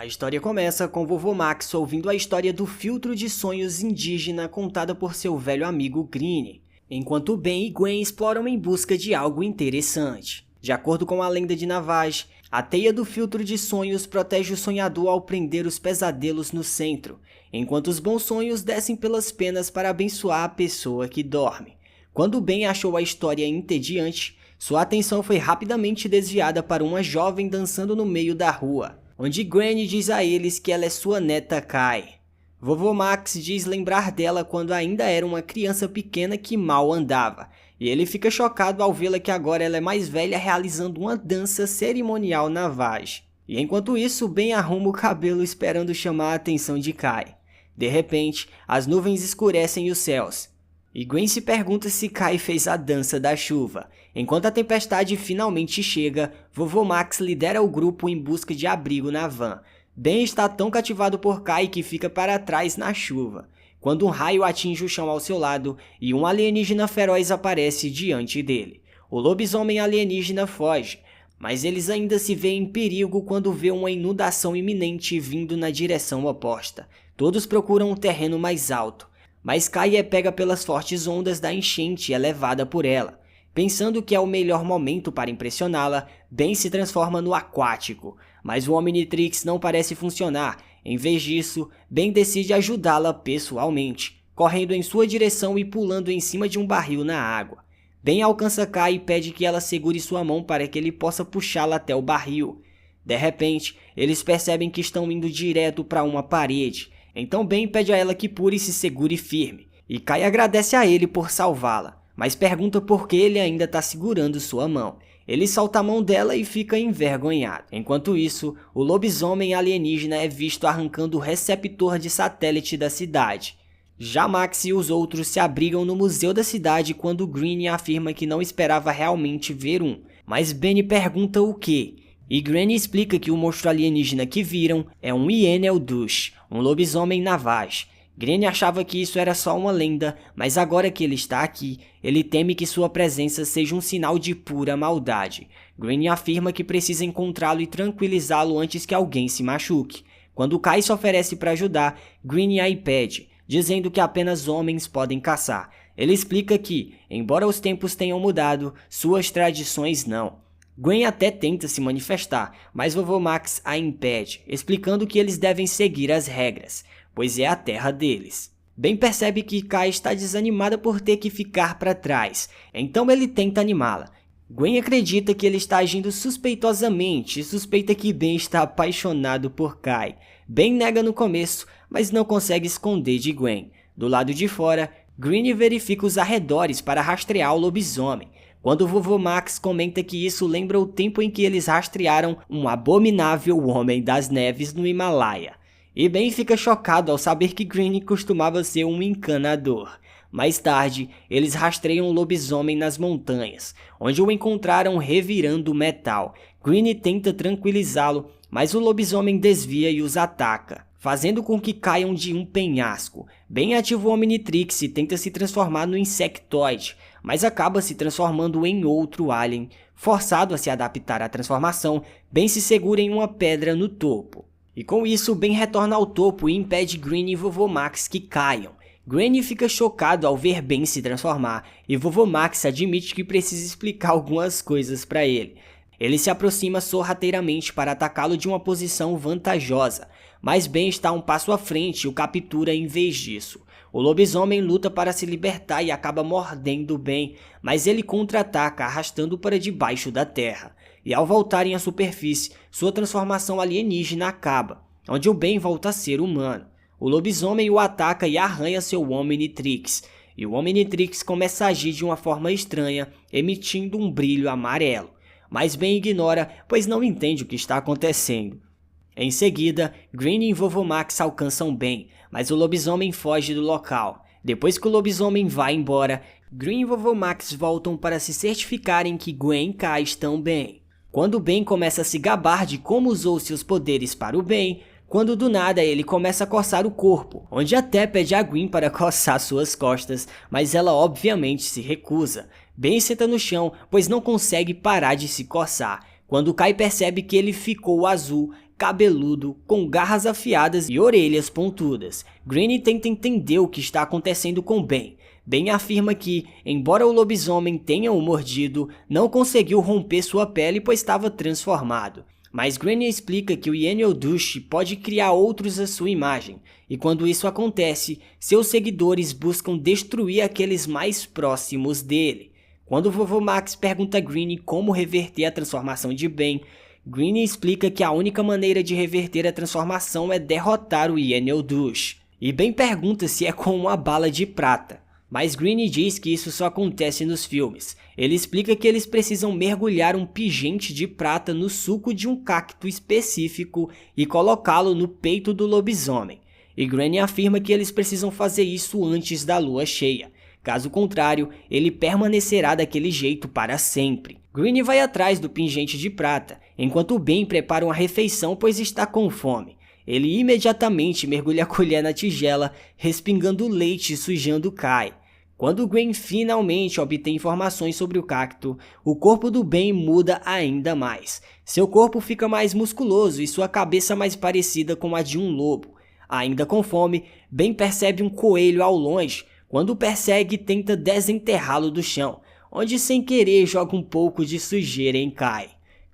A história começa com Vovô Max ouvindo a história do filtro de sonhos indígena contada por seu velho amigo Greenie, enquanto Ben e Gwen exploram em busca de algo interessante. De acordo com a lenda de Navage, a teia do filtro de sonhos protege o sonhador ao prender os pesadelos no centro, enquanto os bons sonhos descem pelas penas para abençoar a pessoa que dorme. Quando Ben achou a história entediante, sua atenção foi rapidamente desviada para uma jovem dançando no meio da rua, onde Granny diz a eles que ela é sua neta Kai. Vovô Max diz lembrar dela quando ainda era uma criança pequena que mal andava, e ele fica chocado ao vê-la que agora ela é mais velha realizando uma dança cerimonial Navage. E enquanto isso, Ben arruma o cabelo esperando chamar a atenção de Kai. De repente, as nuvens escurecem os céus, e Gwen se pergunta se Kai fez a dança da chuva. Enquanto a tempestade finalmente chega, Vovô Max lidera o grupo em busca de abrigo na van. Ben está tão cativado por Kai que fica para trás na chuva, quando um raio atinge o chão ao seu lado e um alienígena feroz aparece diante dele. O lobisomem alienígena foge, mas eles ainda se veem em perigo quando vê uma inundação iminente vindo na direção oposta. Todos procuram um terreno mais alto, mas Kai é pega pelas fortes ondas da enchente elevada por ela. Pensando que é o melhor momento para impressioná-la, Ben se transforma no aquático, mas o Omnitrix não parece funcionar. Em vez disso, Ben decide ajudá-la pessoalmente, correndo em sua direção e pulando em cima de um barril na água. Ben alcança Kai e pede que ela segure sua mão para que ele possa puxá-la até o barril. De repente, eles percebem que estão indo direto para uma parede. Então Ben pede a ela que pule e se segure firme, e Kai agradece a ele por salvá-la, mas pergunta por que ele ainda está segurando sua mão. Ele solta a mão dela e fica envergonhado. Enquanto isso, o lobisomem alienígena é visto arrancando o receptor de satélite da cidade. Já Max e os outros se abrigam no museu da cidade quando Greenie afirma que não esperava realmente ver um, mas Benny pergunta o quê? E Granny explica que o monstro alienígena que viram é um Ienel Dush, um lobisomem Navage. Granny achava que isso era só uma lenda, mas agora que ele está aqui, ele teme que sua presença seja um sinal de pura maldade. Granny afirma que precisa encontrá-lo e tranquilizá-lo antes que alguém se machuque. Quando Kai se oferece para ajudar, Granny a impede, dizendo que apenas homens podem caçar. Ele explica que, embora os tempos tenham mudado, suas tradições não. Gwen até tenta se manifestar, mas Vovô Max a impede, explicando que eles devem seguir as regras, pois é a terra deles. Ben percebe que Kai está desanimada por ter que ficar para trás, então ele tenta animá-la. Gwen acredita que ele está agindo suspeitosamente e suspeita que Ben está apaixonado por Kai. Ben nega no começo, mas não consegue esconder de Gwen. Do lado de fora, Greenie verifica os arredores para rastrear o lobisomem, quando o Vovô Max comenta que isso lembra o tempo em que eles rastrearam um abominável homem das neves no Himalaia. E Ben fica chocado ao saber que Greenie costumava ser um encanador. Mais tarde, eles rastreiam o lobisomem nas montanhas, onde o encontraram revirando metal. Greenie tenta tranquilizá-lo, mas o lobisomem desvia e os ataca, fazendo com que caiam de um penhasco. Ben ativa o Omnitrix e tenta se transformar no Insectoide, mas acaba se transformando em outro alien. Forçado a se adaptar à transformação, Ben se segura em uma pedra no topo. E com isso, Ben retorna ao topo e impede Greenie e Vovô Max que caiam. Greenie fica chocado ao ver Ben se transformar, e Vovô Max admite que precisa explicar algumas coisas para ele. Ele se aproxima sorrateiramente para atacá-lo de uma posição vantajosa, mas Ben está um passo à frente e o captura em vez disso. O lobisomem luta para se libertar e acaba mordendo Ben, mas ele contra-ataca arrastando-o para debaixo da terra. E ao voltarem à superfície, sua transformação alienígena acaba, onde o Ben volta a ser humano. O lobisomem o ataca e arranha seu Omnitrix, e o Omnitrix começa a agir de uma forma estranha, emitindo um brilho amarelo. Mas Ben ignora, pois não entende o que está acontecendo. Em seguida, Greenie e Vovô Max alcançam Ben, mas o lobisomem foge do local. Depois que o lobisomem vai embora, Greenie e Vovô Max voltam para se certificarem que Gwen e Kai estão bem. Quando Ben começa a se gabar de como usou seus poderes para o bem, quando do nada ele começa a coçar o corpo, onde até pede a Gwen para coçar suas costas, mas ela obviamente se recusa. Ben senta no chão, pois não consegue parar de se coçar. Quando Kai percebe que ele ficou azul, cabeludo, com garras afiadas e orelhas pontudas. Granny tenta entender o que está acontecendo com Ben. Ben afirma que, embora o lobisomem tenha o mordido, não conseguiu romper sua pele pois estava transformado. Mas Granny explica que o Yeniol-Dusht pode criar outros à sua imagem, e quando isso acontece, seus seguidores buscam destruir aqueles mais próximos dele. Quando o Vovô Max pergunta a Granny como reverter a transformação de Ben, Granny explica que a única maneira de reverter a transformação é derrotar o Yeniol-Dusht. E Ben pergunta se é com uma bala de prata. Mas Granny diz que isso só acontece nos filmes. Ele explica que eles precisam mergulhar um pingente de prata no suco de um cacto específico e colocá-lo no peito do lobisomem. E Granny afirma que eles precisam fazer isso antes da lua cheia. Caso contrário, ele permanecerá daquele jeito para sempre. Granny vai atrás do pingente de prata, enquanto Ben prepara uma refeição pois está com fome. Ele imediatamente mergulha a colher na tigela, respingando leite e sujando Kai. Quando Gwen finalmente obtém informações sobre o cacto, o corpo do Ben muda ainda mais. Seu corpo fica mais musculoso e sua cabeça mais parecida com a de um lobo. Ainda com fome, Ben percebe um coelho ao longe. Quando o persegue, tenta desenterrá-lo do chão, onde sem querer joga um pouco de sujeira em Kai.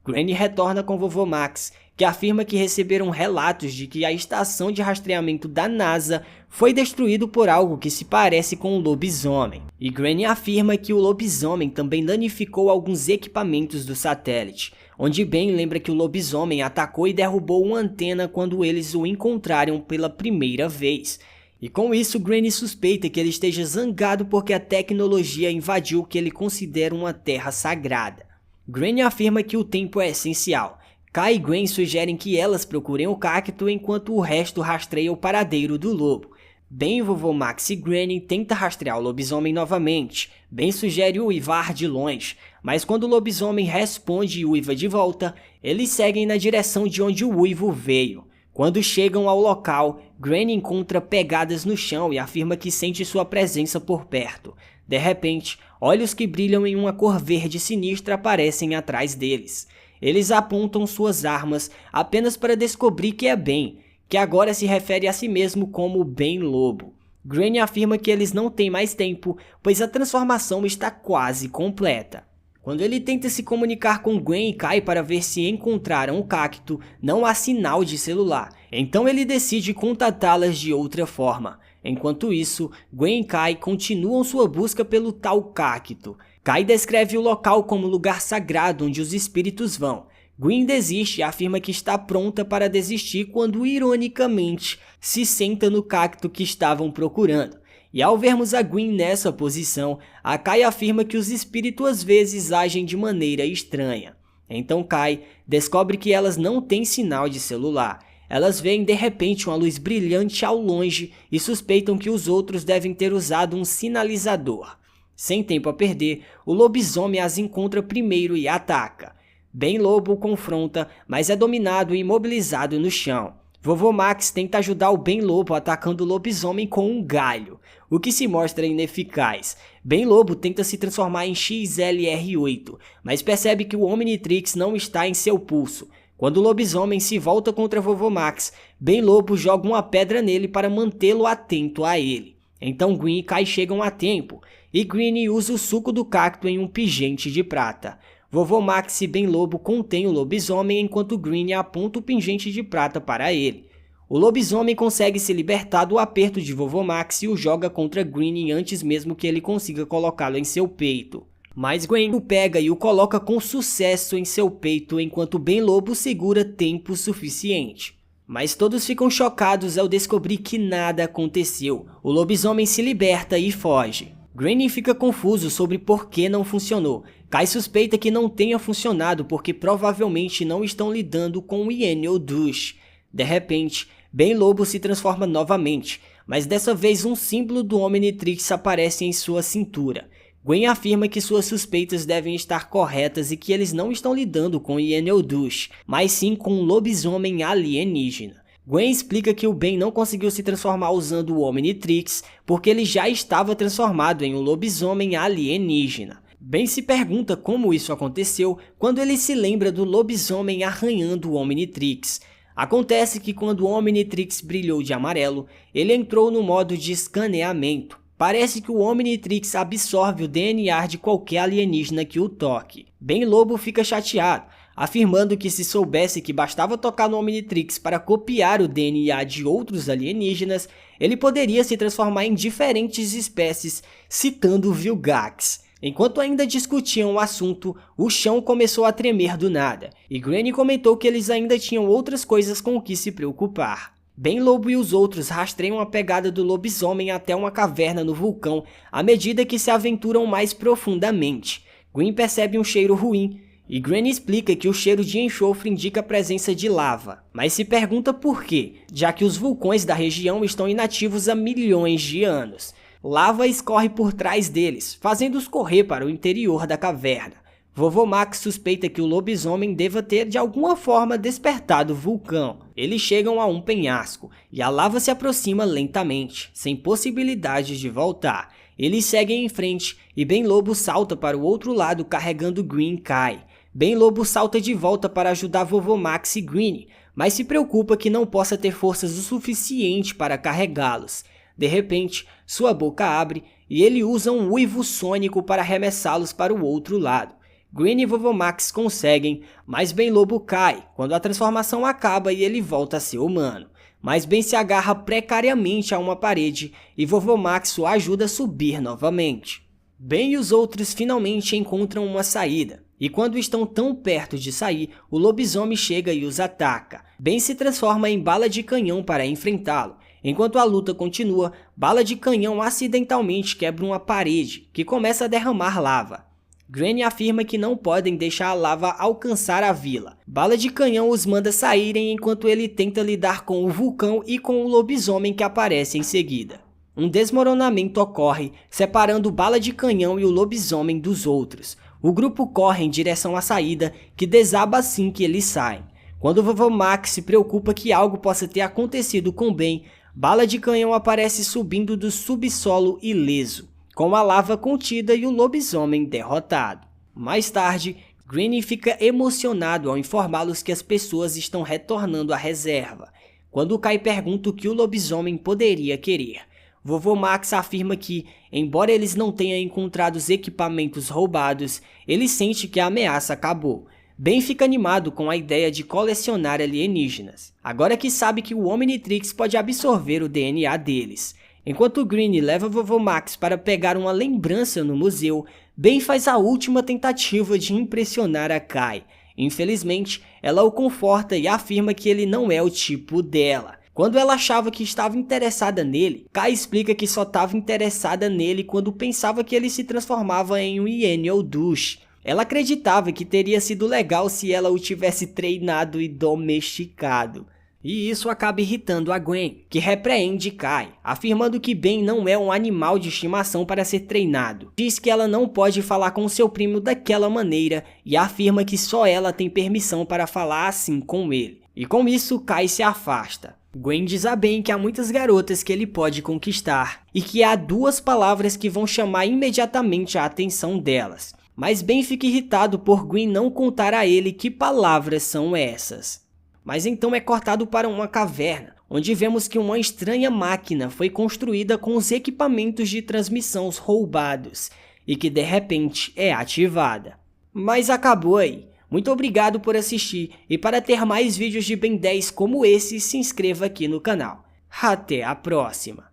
Granny retorna com Vovô Max, que afirma que receberam relatos de que a estação de rastreamento da NASA foi destruído por algo que se parece com um lobisomem. E Granny afirma que o lobisomem também danificou alguns equipamentos do satélite, onde Ben lembra que o lobisomem atacou e derrubou uma antena quando eles o encontraram pela primeira vez. E com isso, Granny suspeita que ele esteja zangado porque a tecnologia invadiu o que ele considera uma terra sagrada. Granny afirma que o tempo é essencial. Kai e Gwen sugerem que elas procurem o cacto enquanto o resto rastreia o paradeiro do lobo. Ben, Vovô Max e Granny tentam rastrear o lobisomem novamente. Ben sugere uivar de longe, mas quando o lobisomem responde e uiva de volta, eles seguem na direção de onde o uivo veio. Quando chegam ao local, Granny encontra pegadas no chão e afirma que sente sua presença por perto. De repente, olhos que brilham em uma cor verde sinistra aparecem atrás deles. Eles apontam suas armas apenas para descobrir que é Ben, que agora se refere a si mesmo como Ben Lobo. Granny afirma que eles não têm mais tempo, pois a transformação está quase completa. Quando ele tenta se comunicar com Gwen e Kai para ver se encontraram o cacto, não há sinal de celular, então ele decide contatá-las de outra forma. Enquanto isso, Gwen e Kai continuam sua busca pelo tal cacto. Kai descreve o local como lugar sagrado onde os espíritos vão. Gwen desiste e afirma que está pronta para desistir quando, ironicamente, se senta no cacto que estavam procurando. E ao vermos a Gwen nessa posição, a Kai afirma que os espíritos às vezes agem de maneira estranha. Então Kai descobre que elas não têm sinal de celular. Elas veem de repente uma luz brilhante ao longe e suspeitam que os outros devem ter usado um sinalizador. Sem tempo a perder, o lobisomem as encontra primeiro e ataca. Ben Lobo o confronta, mas é dominado e imobilizado no chão. Vovô Max tenta ajudar o Ben Lobo atacando o lobisomem com um galho, o que se mostra ineficaz. Ben Lobo tenta se transformar em XLR8, mas percebe que o Omnitrix não está em seu pulso. Quando o lobisomem se volta contra Vovô Max, Ben Lobo joga uma pedra nele para mantê-lo atento a ele. Então Gwen e Kai chegam a tempo, e Granny usa o suco do cacto em um pingente de prata. Vovô Max e Ben Lobo contêm o lobisomem enquanto Granny aponta o pingente de prata para ele. O lobisomem consegue se libertar do aperto de Vovô Max e o joga contra Granny antes mesmo que ele consiga colocá-lo em seu peito. Mas Gwen o pega e o coloca com sucesso em seu peito enquanto Ben Lobo segura tempo suficiente. Mas todos ficam chocados ao descobrir que nada aconteceu. O lobisomem se liberta e foge. Granny fica confuso sobre por que não funcionou. Kai suspeita que não tenha funcionado porque provavelmente não estão lidando com o Yeniol-Dusht. De repente, Ben Lobo se transforma novamente, mas dessa vez um símbolo do Omnitrix aparece em sua cintura. Gwen afirma que suas suspeitas devem estar corretas e que eles não estão lidando com o Yeniol-Dusht, mas sim com um lobisomem alienígena. Gwen explica que o Ben não conseguiu se transformar usando o Omnitrix porque ele já estava transformado em um lobisomem alienígena. Ben se pergunta como isso aconteceu quando ele se lembra do lobisomem arranhando o Omnitrix. Acontece que quando o Omnitrix brilhou de amarelo, ele entrou no modo de escaneamento. Parece que o Omnitrix absorve o DNA de qualquer alienígena que o toque. Ben Lobo fica chateado, afirmando que se soubesse que bastava tocar no Omnitrix para copiar o DNA de outros alienígenas, ele poderia se transformar em diferentes espécies, citando Vilgax. Enquanto ainda discutiam o assunto, o chão começou a tremer do nada, e Granny comentou que eles ainda tinham outras coisas com o que se preocupar. Ben Lobo e os outros rastreiam a pegada do lobisomem até uma caverna no vulcão à medida que se aventuram mais profundamente. Gwen percebe um cheiro ruim, e Granny explica que o cheiro de enxofre indica a presença de lava, mas se pergunta por quê, já que os vulcões da região estão inativos há milhões de anos. Lava escorre por trás deles, fazendo-os correr para o interior da caverna. Vovô Max suspeita que o lobisomem deva ter de alguma forma despertado o vulcão. Eles chegam a um penhasco, e a lava se aproxima lentamente, sem possibilidade de voltar. Eles seguem em frente, e Ben Lobo salta para o outro lado carregando Gwen e Kai. Ben Lobo salta de volta para ajudar Vovô Max e Gwen, mas se preocupa que não possa ter forças o suficiente para carregá-los. De repente, sua boca abre e ele usa um uivo sônico para arremessá-los para o outro lado. Gwen e Vovô Max conseguem, mas Ben Lobo cai quando a transformação acaba e ele volta a ser humano. Mas Ben se agarra precariamente a uma parede e Vovô Max o ajuda a subir novamente. Ben e os outros finalmente encontram uma saída, e quando estão tão perto de sair, o lobisomem chega e os ataca. Ben se transforma em bala de canhão para enfrentá-lo. Enquanto a luta continua, bala de canhão acidentalmente quebra uma parede, que começa a derramar lava. Granny afirma que não podem deixar a lava alcançar a vila. Bala de canhão os manda saírem enquanto ele tenta lidar com o vulcão e com o lobisomem que aparece em seguida. Um desmoronamento ocorre, separando Bala de Canhão e o lobisomem dos outros. O grupo corre em direção à saída, que desaba assim que eles saem. Quando o Vovô Max se preocupa que algo possa ter acontecido com Ben, Bala de Canhão aparece subindo do subsolo ileso, com a lava contida e o lobisomem derrotado. Mais tarde, Granny fica emocionado ao informá-los que as pessoas estão retornando à reserva. Quando Kai pergunta o que o lobisomem poderia querer, Vovô Max afirma que, embora eles não tenham encontrado os equipamentos roubados, ele sente que a ameaça acabou. Ben fica animado com a ideia de colecionar alienígenas, agora que sabe que o Omnitrix pode absorver o DNA deles. Enquanto Granny leva Vovô Max para pegar uma lembrança no museu, Ben faz a última tentativa de impressionar a Kai. Infelizmente, ela o conforta e afirma que ele não é o tipo dela. Quando ela achava que estava interessada nele, Kai explica que só estava interessada nele quando pensava que ele se transformava em um Yeniol Douche. Ela acreditava que teria sido legal se ela o tivesse treinado e domesticado. E isso acaba irritando a Gwen, que repreende Kai, afirmando que Ben não é um animal de estimação para ser treinado. Diz que ela não pode falar com seu primo daquela maneira e afirma que só ela tem permissão para falar assim com ele. E com isso, Kai se afasta. Gwen diz a Ben que há muitas garotas que ele pode conquistar e que há duas palavras que vão chamar imediatamente a atenção delas. Mas Ben fica irritado por Gwen não contar a ele que palavras são essas. Mas então é cortado para uma caverna, onde vemos que uma estranha máquina foi construída com os equipamentos de transmissão roubados e que de repente é ativada. Mas acabou aí. Muito obrigado por assistir e para ter mais vídeos de Ben 10 como esse, se inscreva aqui no canal. Até a próxima!